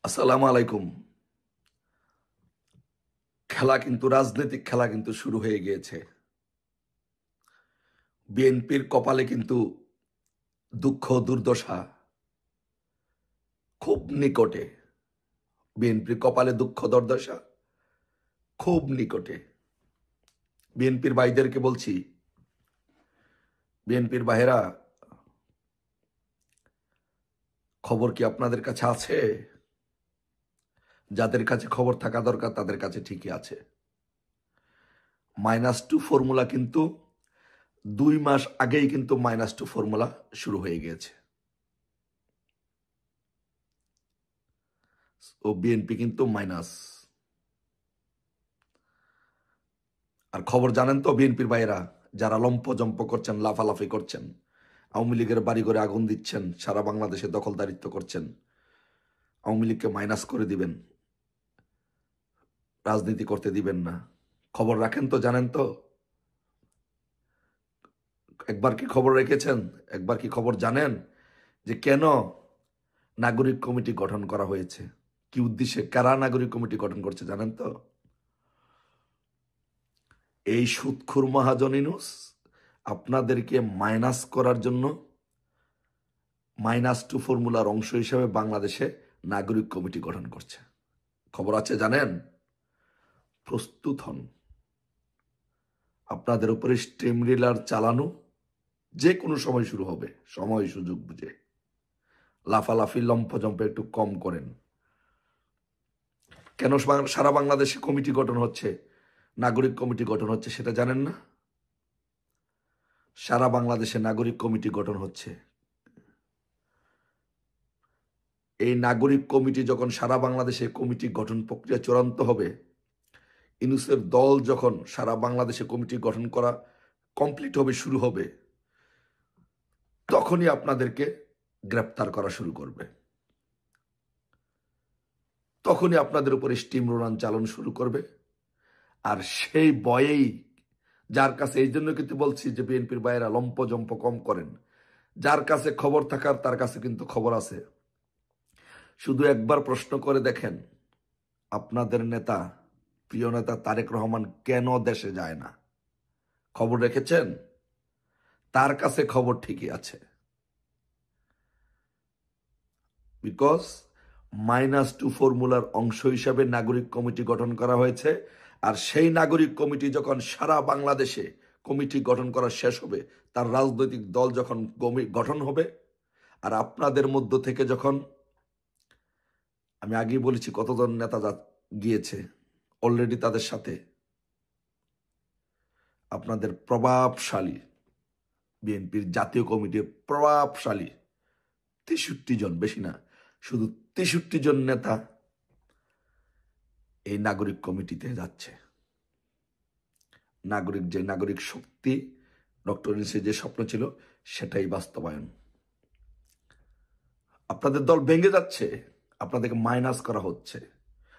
আসসালামু আলাইকুম। খেলা কিন্তু রাজনৈতিক খেলা কিন্তু শুরু হয়ে গিয়েছে। বিএনপির কপালে কিন্তু দুঃখ দুর্দশা খুব নিকটে। বিএনপির কপালে দুঃখ দুর্দশা খুব নিকটে। বিএনপির ভাইদেরকে বলছি, বিএনপির ভাইয়েরা, খবর কি আপনাদের কাছে আছে? যাদের কাছে খবর থাকা দরকার তাদের কাছে ঠিকই আছে। -2 ফর্মুলা কিন্তু 2 মাস আগেই কিন্তু -2 ফর্মুলা শুরু হয়ে গিয়েছে। ও বিএনপি কিন্তু মাইনাস। আর খবর জানেন তো বিএনপির ভাইয়েরা, যারা লম্পজম্প করছেন, লাফালাফি করছেন, আওয়ামী লীগের বাড়ি ঘরে আগুন দিচ্ছেন, সারা বাংলাদেশে দখলদারিত্ব করছেন, আওয়ামী লীগকে মাইনাস করে দিবেন, রাজনীতি করতে দিবেন না, খবর রাখেন তো, জানেন তো? একবার কি খবর রেখেছেন? একবার কি খবর জানেন যে কেন নাগরিক কমিটি গঠন করা হয়েছে? কি উদ্দেশ্যে কারা নাগরিক কমিটি গঠন করছে জানেন তো? এই সুদখোর মহাজন ইউনূস আপনাদেরকে মাইনাস করার জন্য -2 ফর্মুলার অংশ হিসেবে বাংলাদেশে নাগরিক কমিটি গঠন করছে। খবর আছে জানেন? প্রস্তুত হন। আপনাদের উপরে স্টিমরিলার চালানো যে কোনো সময় শুরু হবে, সময় সুযোগ বুঝে। লাফালাফি লম্ফজম্পে একটু কম করেন। কেন সারা বাংলাদেশে কমিটি গঠন হচ্ছে, নাগরিক কমিটি গঠন হচ্ছে সেটা জানেন না? সারা বাংলাদেশে নাগরিক কমিটি গঠন হচ্ছে। এই নাগরিক কমিটি যখন সারা বাংলাদেশে কমিটি গঠন প্রক্রিয়া চূড়ান্ত হবে, ইউনূসের দল যখন সারা বাংলাদেশে কমিটি গঠন করা কমপ্লিট হবে, শুরু হবে, তখনই আপনাদেরকে গ্রেপ্তার করা শুরু করবে। তখনই আপনাদের উপরে স্টিম রোলান চালন শুরু করবে। আর সেই ভয়েই, যার কাছে, এই জন্য কিন্তু বলছি যে বিএনপির বাইরা লম্পজম্প কম করেন। যার কাছে খবর থাকার তার কাছে কিন্তু খবর আছে। শুধু একবার প্রশ্ন করে দেখেন, আপনাদের নেতা, প্রিয় নেতা তারেক রহমান কেন দেশে যায় না? খবর রেখেছেন? তার কাছে খবর ঠিকই আছে। বিকজ -2 ফর্মুলার অংশ হিসাবে নাগরিক কমিটি গঠন করা হয়েছে। আর সেই নাগরিক কমিটি যখন সারা বাংলাদেশে কমিটি গঠন করা শেষ হবে, তার রাজনৈতিক দল যখন গঠন হবে, আর আপনাদের মধ্য থেকে যখন, আমি আগেই বলেছি কতজন নেতা গিয়েছে অলরেডি, তাদের সাথে আপনাদের প্রভাবশালী বিএনপির জাতীয় কমিটির প্রভাবশালী 63 জন, বেশি না, শুধু 63 জন নেতা এই নাগরিক কমিটিতে যাচ্ছে। নাগরিক শক্তি, ডক্টর ইউনূসের যে স্বপ্ন ছিল সেটাই বাস্তবায়ন। আপনাদের দল ভেঙে যাচ্ছে, আপনাদেরকে মাইনাস করা হচ্ছে।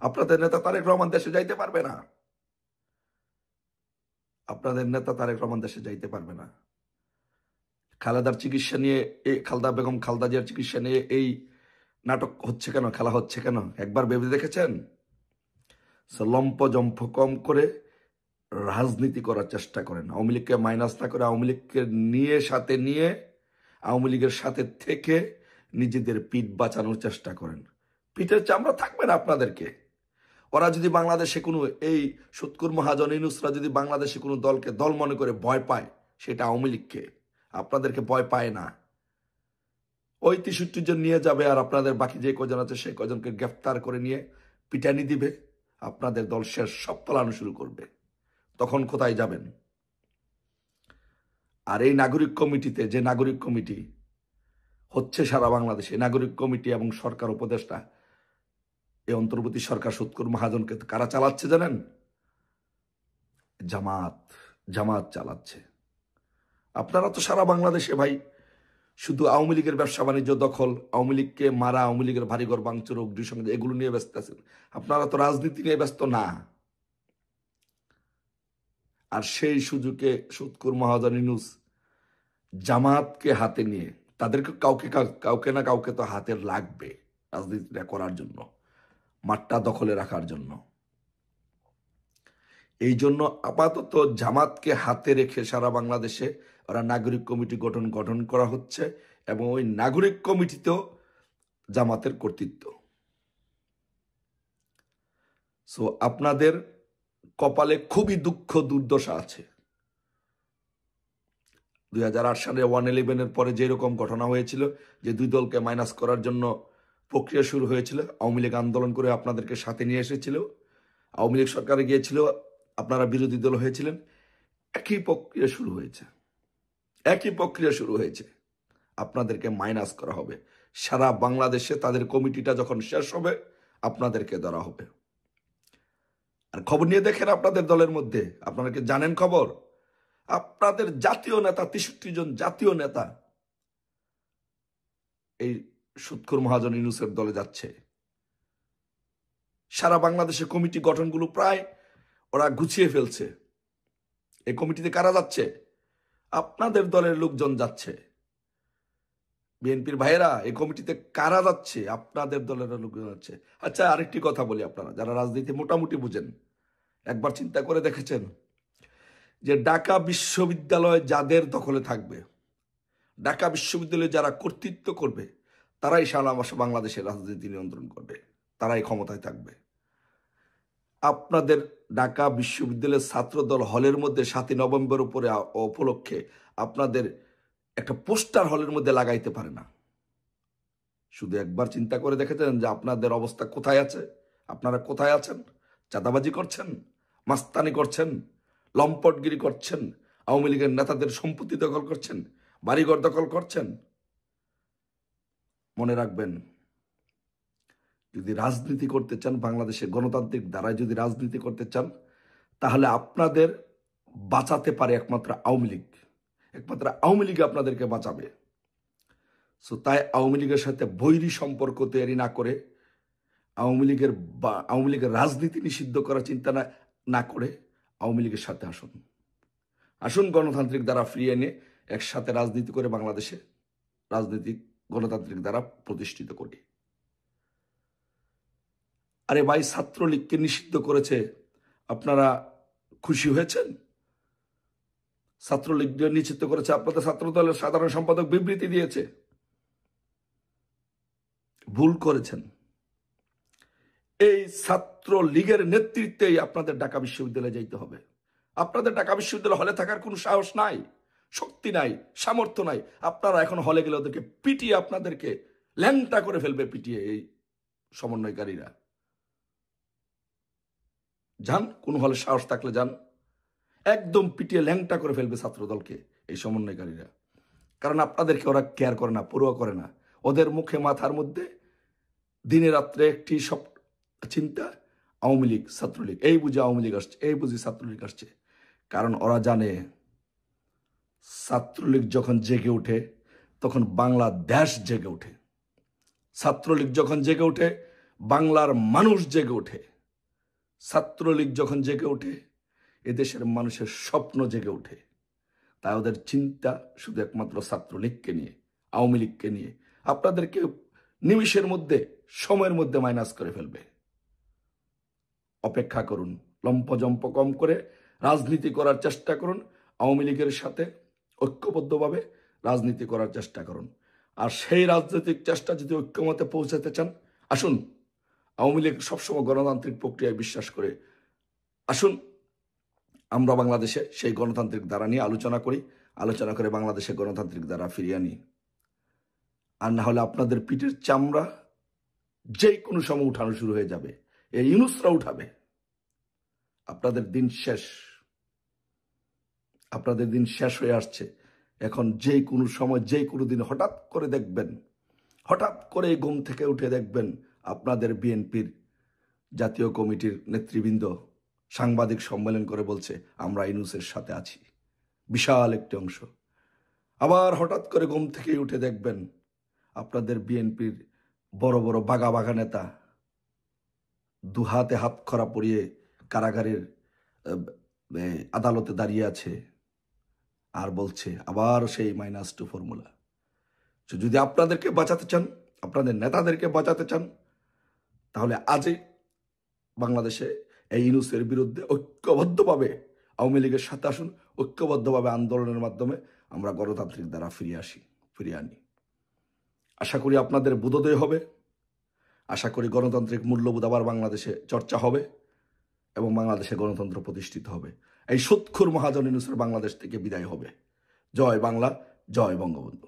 আপনাদের নেতা তারেক রহমান দেশে যাইতে পারবে না। আপনাদের নেতা তারেক রহমান দেশে যাইতে পারবে না। খালেদার চিকিৎসা নিয়ে, খালেদা বেগম খালেদা জিয়ার চিকিৎসা নিয়ে এই নাটক হচ্ছে কেন, খেলা হচ্ছে কেন? একবার ভেবে দেখেছেন? লম্পজম্প কম করে রাজনীতি করার চেষ্টা করেন। আওয়ামী লীগকে মাইনাস না করে আওয়ামী লীগকে সাথে নিয়ে, আওয়ামী লীগের সাথে থেকে নিজেদের পিঠ বাঁচানোর চেষ্টা করেন। পিঠের চামড়া থাকবে না আপনাদেরকে। ওরা যদি বাংলাদেশে কোনো, এই সুদখোর মহাজন ইউনূসরা যদি বাংলাদেশে কোনো দলকে দল মনে করে ভয় পায়, সেটা আওয়ামী লীগকে। আপনাদেরকে ভয় পায় না। ওই 63 জন নিয়ে যাবে, আর আপনাদের বাকি যে কজন আছে সেই কজনকে গ্রেফতার করে নিয়ে পিটানি দিবে। আপনাদের দল শেষ, সব পালানো শুরু করবে। তখন কোথায় যাবেন? আর এই নাগরিক কমিটিতে, যে নাগরিক কমিটি হচ্ছে সারা বাংলাদেশে, নাগরিক কমিটি এবং সরকার উপদেষ্টা, এই অন্তর্বর্তী সরকার সুদখোর মহাজনকে কারা চালাচ্ছে জানেন? জামাত চালাচ্ছে। আপনারা তো সারা বাংলাদেশে ভাই শুধু আওয়ামী লীগের ব্যবসা বাণিজ্য দখল, আওয়ামী লীগকে মারা, আওয়ামী লীগের বাড়িঘর ভাঙচুর, অগ্নিসংযোগ, এগুলো নিয়ে ব্যস্ত আছেন। আপনারা তো রাজনীতি নিয়ে ব্যস্ত না। আর সেই সুযোগে সুদখোর মহাজন ইউনূস জামাতকে হাতে নিয়ে, তাদেরকে কাউকে না কাউকে তো হাতে লাগবে রাজনীতিটা করার জন্য। মাঠটা দখলে রাখার জন্য। এই জন্য আপাতত জামাতকে হাতে রেখে সারা বাংলাদেশে ওরা নাগরিক কমিটি গঠন করা হচ্ছে, এবং ওই নাগরিক কমিটিতেও জামাতের কর্তৃত্ব। সো আপনাদের কপালে খুবই দুঃখ দুর্দশা আছে। 2008 সালে 111-এর পরে যেরকম ঘটনা হয়েছিল, যে দুই দলকে মাইনাস করার জন্য প্রক্রিয়া শুরু হয়েছিল, আওয়ামী লীগ আন্দোলন করে আপনাদেরকে সাথে নিয়ে এসেছিল, আওয়ামী লীগ সরকারে গিয়েছিল, আপনারা বিরোধী দল হয়েছিলেন, একই প্রক্রিয়া শুরু হয়েছে। আপনাদেরকে মাইনাস করা হবে। সারা বাংলাদেশে তাদের কমিটিটা যখন শেষ হবে, আপনাদেরকে ধরা হবে। আর খবর নিয়ে দেখেন আপনাদের দলের মধ্যে, আপনারা কি জানেন খবর? আপনাদের জাতীয় নেতা, 63 জন জাতীয় নেতা এই সুৎখোর মহাজন ইউনূসের দলে যাচ্ছে। সারা বাংলাদেশে কমিটি গঠনগুলো প্রায় ওরা গুছিয়ে ফেলছে। এই কমিটিতে কারা যাচ্ছে? আপনাদের দলের লোকজন যাচ্ছে। বিএনপির ভাইয়েরা, এই কমিটিতে কারা যাচ্ছে? আপনাদের দলের লোকজন যাচ্ছে। আচ্ছা, আরেকটি কথা বলি, আপনারা যারা রাজনীতি মোটামুটি বুঝেন, একবার চিন্তা করে দেখেছেন যে ঢাকা বিশ্ববিদ্যালয় যাদের দখলে থাকবে, ঢাকা বিশ্ববিদ্যালয়ে যারা কর্তৃত্ব করবে, তারাই সারা বাংলাদেশের রাজনীতি নিয়ন্ত্রণ করবে, তারাই ক্ষমতায় থাকবে। আপনাদের ঢাকা বিশ্ববিদ্যালয়ের ছাত্রদল হলের মধ্যে 7ই নভেম্বর উপলক্ষে আপনাদের একটা পোস্টার হলের মধ্যে লাগাইতে পারে না। শুধু একবার চিন্তা করে দেখেছেন যে আপনাদের অবস্থা কোথায় আছে? আপনারা কোথায় আছেন? চাঁদাবাজি করছেন, মাস্তানি করছেন, লম্পটগিরি করছেন, আওয়ামী লীগের নেতাদের সম্পত্তি দখল করছেন, বাড়িঘর দখল করছেন। মনে রাখবেন, যদি রাজনীতি করতে চান, বাংলাদেশে গণতান্ত্রিক ধারায় যদি রাজনীতি করতে চান, তাহলে আপনাদের বাঁচাতে পারে একমাত্র আওয়ামী লীগ। একমাত্র আওয়ামী লীগ আপনাদেরকে বাঁচাবে। সো তাই আওয়ামী লীগের সাথে বৈরী সম্পর্ক তৈরি না করে, আওয়ামী লীগের রাজনীতি নিষিদ্ধ করার চিন্তা না করে আওয়ামী লীগের সাথে আসুন গণতান্ত্রিক দ্বারা ফিরিয়ে এনে একসাথে রাজনীতি করে বাংলাদেশে রাজনীতি গণতান্ত্রিক দ্বারা প্রতিষ্ঠিত করি। আরে ভাই, ছাত্রলীগকে নিষিদ্ধ করেছে, আপনারা খুশি হয়েছেন? ছাত্রলীগকে নিষিদ্ধ করেছে, আপনাদের ছাত্র দলের সাধারণ সম্পাদক বিবৃতি দিয়েছে। ভুল করেছেন। এই ছাত্র লীগের নেতৃত্বেই আপনাদের ঢাকা বিশ্ববিদ্যালয়ে যাইতে হবে। আপনাদের ঢাকা বিশ্ববিদ্যালয় হলে থাকার কোনো সাহস নাই, শক্তি নাই, সামর্থ্য নাই। আপনারা এখন হলে গেলে ওদেরকে পিটিয়ে, আপনাদেরকে ল্যাংটা করে ফেলবে পিটিয়ে এই সমন্বয়কারীরা। যান, কোন হলে সাহস থাকলে যান, একদম পিটিয়ে ল্যাংটা করে ফেলবে ছাত্রদলকে এই সমন্বয়কারীরা। কারণ আপনাদেরকে ওরা কেয়ার করে না, পরোয়া করে না। ওদের মুখে মাথার মধ্যে দিনে রাত্রে একটি সব চিন্তা, আওয়ামী লীগ, ছাত্রলীগ, এই বুঝি আওয়ামী লীগ আসছে, এই বুঝি ছাত্রলীগ আসছে। কারণ ওরা জানে ছাত্রলীগ যখন জেগে ওঠে তখন বাংলাদেশ জেগে ওঠে। ছাত্রলীগ যখন জেগে ওঠে বাংলার মানুষ জেগে ওঠে। ছাত্রলীগ যখন জেগে ওঠে এদেশের মানুষের স্বপ্ন জেগে ওঠে। তাই ওদের চিন্তা শুধু একমাত্র ছাত্রলীগকে নিয়ে, আওয়ামী লীগকে নিয়ে। আপনাদেরকে নিমিষের মধ্যে, সময়ের মধ্যে মাইনাস করে ফেলবে। অপেক্ষা করুন, লম্পজম্প কম করে রাজনীতি করার চেষ্টা করুন। আওয়ামী লীগের সাথে ঐক্যবদ্ধভাবে রাজনীতি করার চেষ্টা করুন। আর সেই রাজনৈতিক চেষ্টা যদি ঐক্যমতে পৌঁছাতে চান, আসুন। আওয়ামী লীগ সবসময় গণতান্ত্রিক প্রক্রিয়ায় বিশ্বাস করে। আসুন আমরা বাংলাদেশে সেই গণতান্ত্রিক ধারা নিয়ে আলোচনা করি, আলোচনা করে বাংলাদেশে গণতান্ত্রিক ধারা ফিরিয়ে আনি। আর না হলে আপনাদের পিঠের চামড়া যে কোনো সময় উঠানো শুরু হয়ে যাবে। এই ইউনূসরা উঠাবে। আপনাদের দিন শেষ, আপনাদের দিন শেষ হয়ে আসছে। এখন যে কোনো সময়, যে কোনো দিন হঠাৎ করে দেখবেন, হঠাৎ করে ঘুম থেকে উঠে দেখবেন আপনাদের বিএনপির জাতীয় কমিটির নেতৃবৃন্দ সাংবাদিক সম্মেলন করে বলছে আমরা ইউনূসের সাথে আছি, বিশাল একটি অংশ। আবার হঠাৎ করে ঘুম থেকে উঠে দেখবেন আপনাদের বিএনপির বড় বড় বাঘা বাঘা নেতা দুহাতে হাত খরা পরিয়ে কারাগারের আদালতে দাঁড়িয়ে আছে আর বলছে আবার সেই -2 ফর্মুলা। যদি আপনাদেরকে বাঁচাতে চান, আপনাদের নেতাদেরকে বাঁচাতে চান, তাহলে আজই বাংলাদেশে এই ইউনূসের বিরুদ্ধে ঐক্যবদ্ধভাবে আওয়ামী লীগের সাথে আসুন, ঐক্যবদ্ধভাবে আন্দোলনের মাধ্যমে আমরা গণতান্ত্রিক দ্বারা ফিরিয়ে আনি। আশা করি আপনাদের বোধোদয় হবে, আশা করি গণতান্ত্রিক মূল্যবোধ আবার বাংলাদেশে চর্চা হবে এবং বাংলাদেশে গণতন্ত্র প্রতিষ্ঠিত হবে। এই সুৎখুর মহাজন ইউনূসের বাংলাদেশ থেকে বিদায় হবে। জয় বাংলা, জয় বঙ্গবন্ধু।